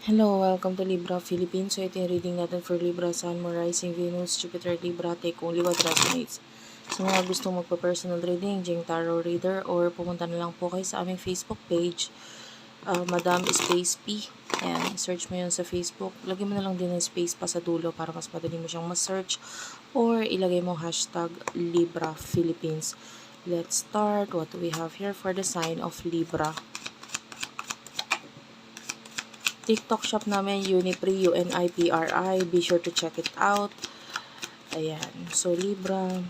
Hello, welcome to Libra Philippines. So ito yung reading natin for Libra, Sun, Moon, Rising, Venus, Jupiter, Libra. Take only what resonates. So mga gustong magpa-personal reading, Jing Tarot Reader, or pumunta na lang po kayo sa aming Facebook page, Madam Space P. Ayan, search mo yun sa Facebook. Lagyan mo na lang din ng space pa sa dulo para mas madali mo siyang ma-search. Or ilagay mo hashtag Libra Philippines. Let's start. What do we have here for the sign of Libra? TikTok shop namin, Unipri, UNIPRI. Be sure to check it out. Ayan. So, Libra.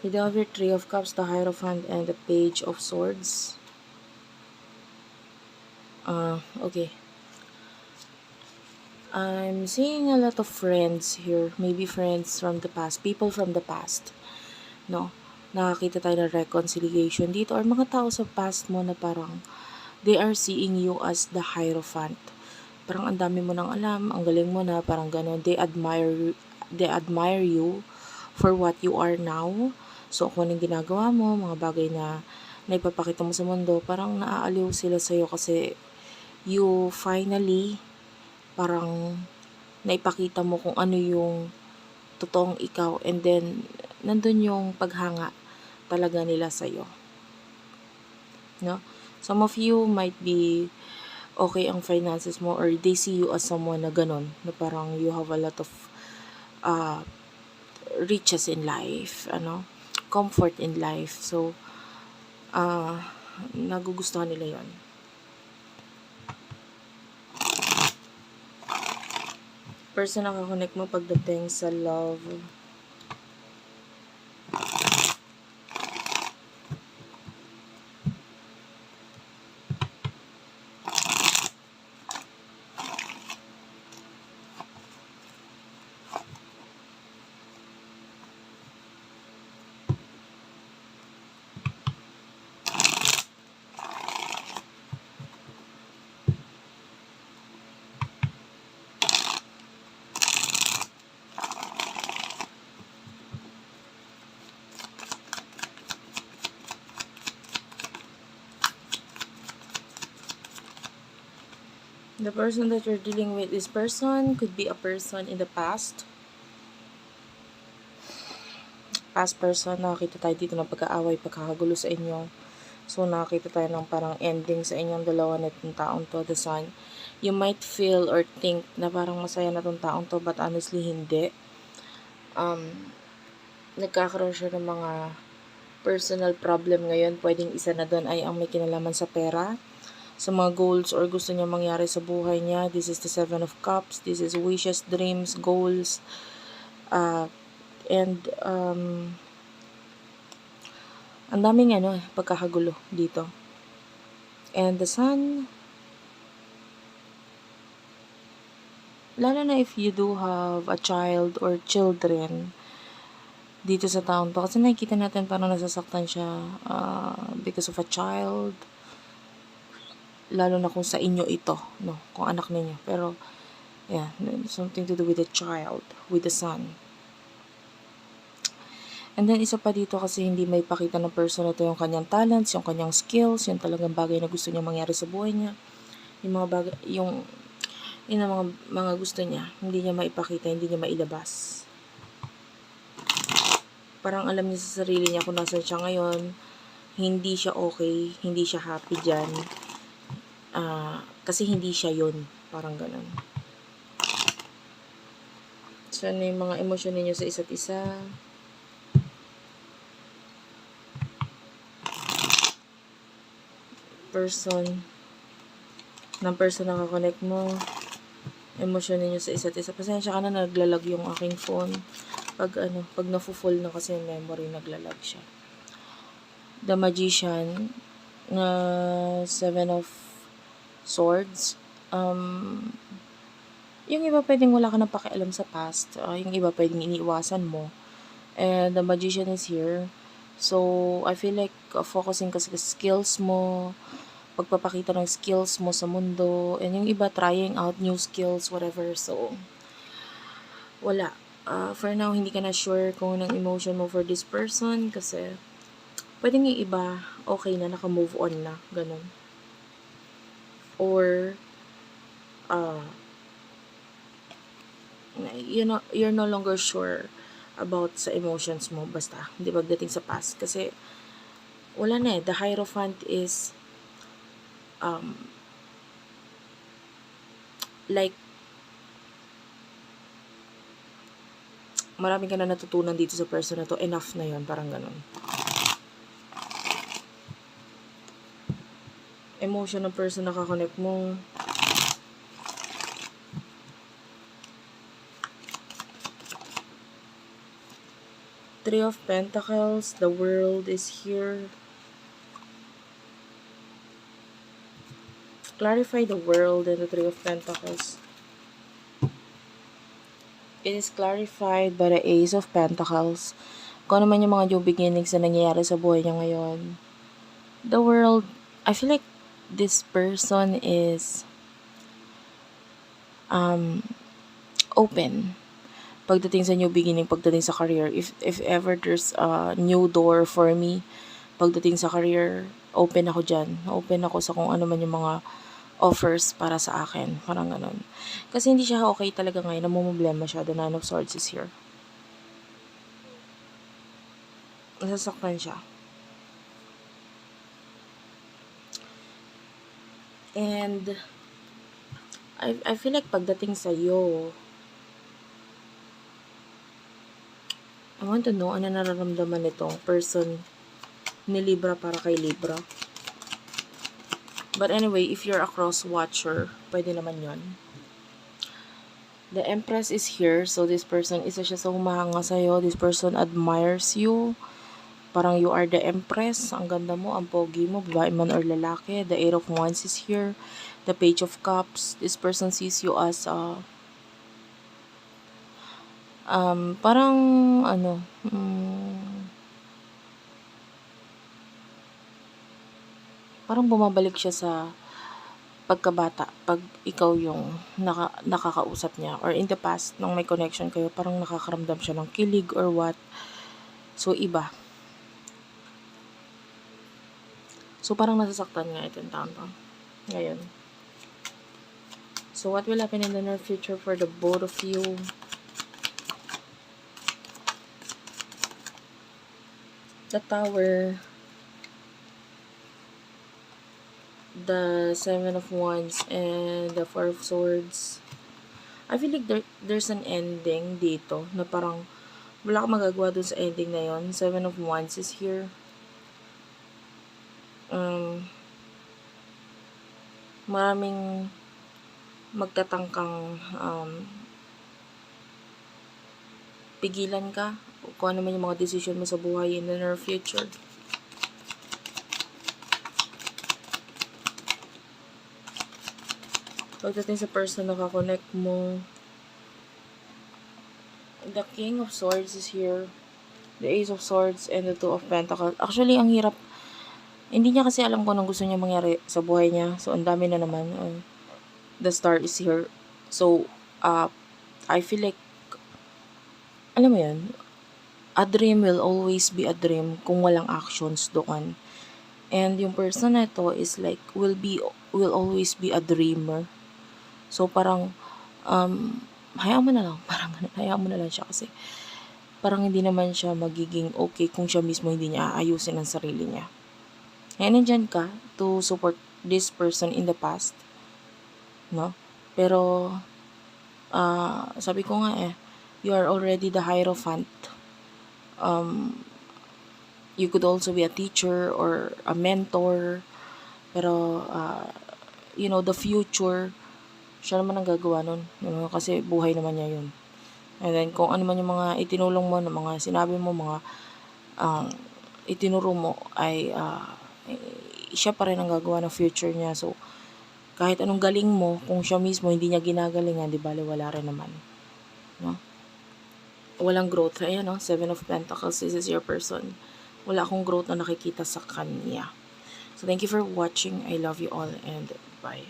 We have your Three of Cups, the Hierophant, and the Page of Swords. Okay. I'm seeing a lot of friends here. Maybe friends from the past. People from the past. No? Nakakita tayo ng reconciliation dito. Or mga tao sa past mo na parang they are seeing you as the Hierophant. Parang ang dami mo nang alam, ang galing mo na, parang gano'n. They admire you for what you are now. So, kung anong ginagawa mo, mga bagay na naipapakita mo sa mundo, parang naaaliw sila sa'yo kasi you finally, parang naipakita mo kung ano yung totoong ikaw, and then, nandun yung paghanga talaga nila sa'yo. No? Some of you might be okay ang finances mo, or they see you as someone na ganun, na parang you have a lot of riches in life, comfort in life. So, nagugustuhan nila yon. Person na kakonect mo pagdating sa love. The person that you're dealing with, this person could be a person in the past. Past person, nakakita tayo dito ng pag-aaway, pagkakagulo sa inyo. So, nakakita tayo ng parang ending sa inyong dalawa nitong taong to, the Sun. You might feel or think na parang masaya na tong taong to, but honestly, hindi. Nagkakaroon siya ng mga personal problem ngayon. Pwedeng isa na doon ay ang may kinalaman sa pera, sa mga goals or gusto niya mangyari sa buhay niya. This is the Seven of Cups. This is wishes, dreams, goals. And ang daming pagkakagulo dito. And the Sun, lalo na if you do have a child or children dito sa taon to, kasi nakikita natin parang nasasaktan siya because of a child, lalo na kung sa inyo ito, no, kung anak ninyo. Pero yeah, something to do with the child, with the Sun. And then isa pa dito, kasi hindi may pakita ng person na to yung kanyang talents, yung kanyang skills, yung talagang bagay na gusto niya mangyari sa buhay niya, yung mga bagay, yung mga gusto niya, hindi niya maipakita, hindi niya mailabas. Parang alam niya sa sarili niya kung nasan siya ngayon, hindi siya okay, hindi siya happy dyan, kasi hindi siya yun, parang ganun. So, ano yung mga emosyon ninyo sa isa't isa? Person na nakakonect mo, emosyon ninyo sa isa't isa. Pasensya ka na, naglalag yung aking phone. Pag nafu-full na kasi yung memory, naglalag siya. The Magician, na Seven of Swords. Yung iba pwedeng wala ka na pakialam sa past. Yung iba pwedeng iniiwasan mo. And the Magician is here. So, I feel like focusing ka sa skills mo, pagpapakita ng skills mo sa mundo, and yung iba trying out new skills, whatever. So, wala. For now, hindi ka na sure kung anong emotion mo for this person kasi Pwedeng yung iba, okay na, naka-move on na, ganun. Or, you're no longer sure about sa emotions mo, basta, hindi pagdating sa past. Kasi, wala na eh, the Hierophant is, like, marami ka na natutunan dito sa person na to, enough na yon, parang ganun. Emotion ng person na kakonect mo. Three of Pentacles, the World is here. Clarify the World and the Three of Pentacles. It is clarified by the Ace of Pentacles. Kung ano man yung mga new beginnings na nangyayari sa buhay niya ngayon. The World, I feel like this person is open pagdating sa new beginning, pagdating sa career. If ever there's a new door for me pagdating sa career, open ako dyan. Open ako sa kung ano man yung mga offers para sa akin. Parang ganun. Kasi hindi siya okay talaga ngayon. Namumblema siya. The Nine of Swords is here. Nasasaktan siya. And I feel like pagdating sa iyo, I want to know ano nararamdaman nitong person ni Libra para kay Libra. But anyway, if you're a cross-watcher, pwede naman yon. The Empress is here. So this person, isa siya sa humahanga sa'yo. This person admires you. Parang you are the Empress. Ang ganda mo, ang pogi mo, babae man or lalaki. The Eight of Wands is here. The Page of Cups. This person sees you as parang ano, parang bumabalik siya sa pagkabata pag ikaw yung nakakausap niya, or in the past nung may connection kayo, parang nakakaramdam siya ng kilig or what. So iba. So parang nasasaktan nga itong taon to ngayon. So what will happen in the near future for the both of you? The Tower, the Seven of Wands, and the Four of Swords. I feel like there's an ending dito na parang wala kang magagawa dun sa ending na yon. Seven of Wands is here. Maraming magtatangkang pigilan ka kung ano man yung mga decision mo sa buhay in the near future. Pagdating sa person na kakonect mo, the King of Swords is here. The Ace of Swords and the Two of Pentacles. Actually, ang hirap. Hindi niya kasi alam kung anong gusto niya mangyari sa buhay niya. So, ang dami na naman. The Star is here. So, I feel like, alam mo yan, a dream will always be a dream kung walang actions doon. And yung person na ito is like, will always be a dreamer. So, parang, hayaan mo na lang. Parang, hayaan mo na lang siya kasi parang hindi naman siya magiging okay kung siya mismo hindi niya aayusin ang sarili niya. Kaya nandyan ka to support this person in the past. No? Pero, sabi ko nga you are already the Hierophant. You could also be a teacher or a mentor. Pero, the future, siya naman ang gagawa nun. Kasi buhay naman niya yun. And then, kung ano man yung mga itinulong mo, mga sinabi mo, mga itinuro mo, ay siya pa rin ang gagawa ng future niya. So, kahit anong galing mo, kung siya mismo hindi niya ginagalingan, di bale, wala rin naman. No? Walang growth. Ayan, no? Seven of Pentacles, this is your person. Wala akong growth na nakikita sa kanya. So, thank you for watching. I love you all and bye.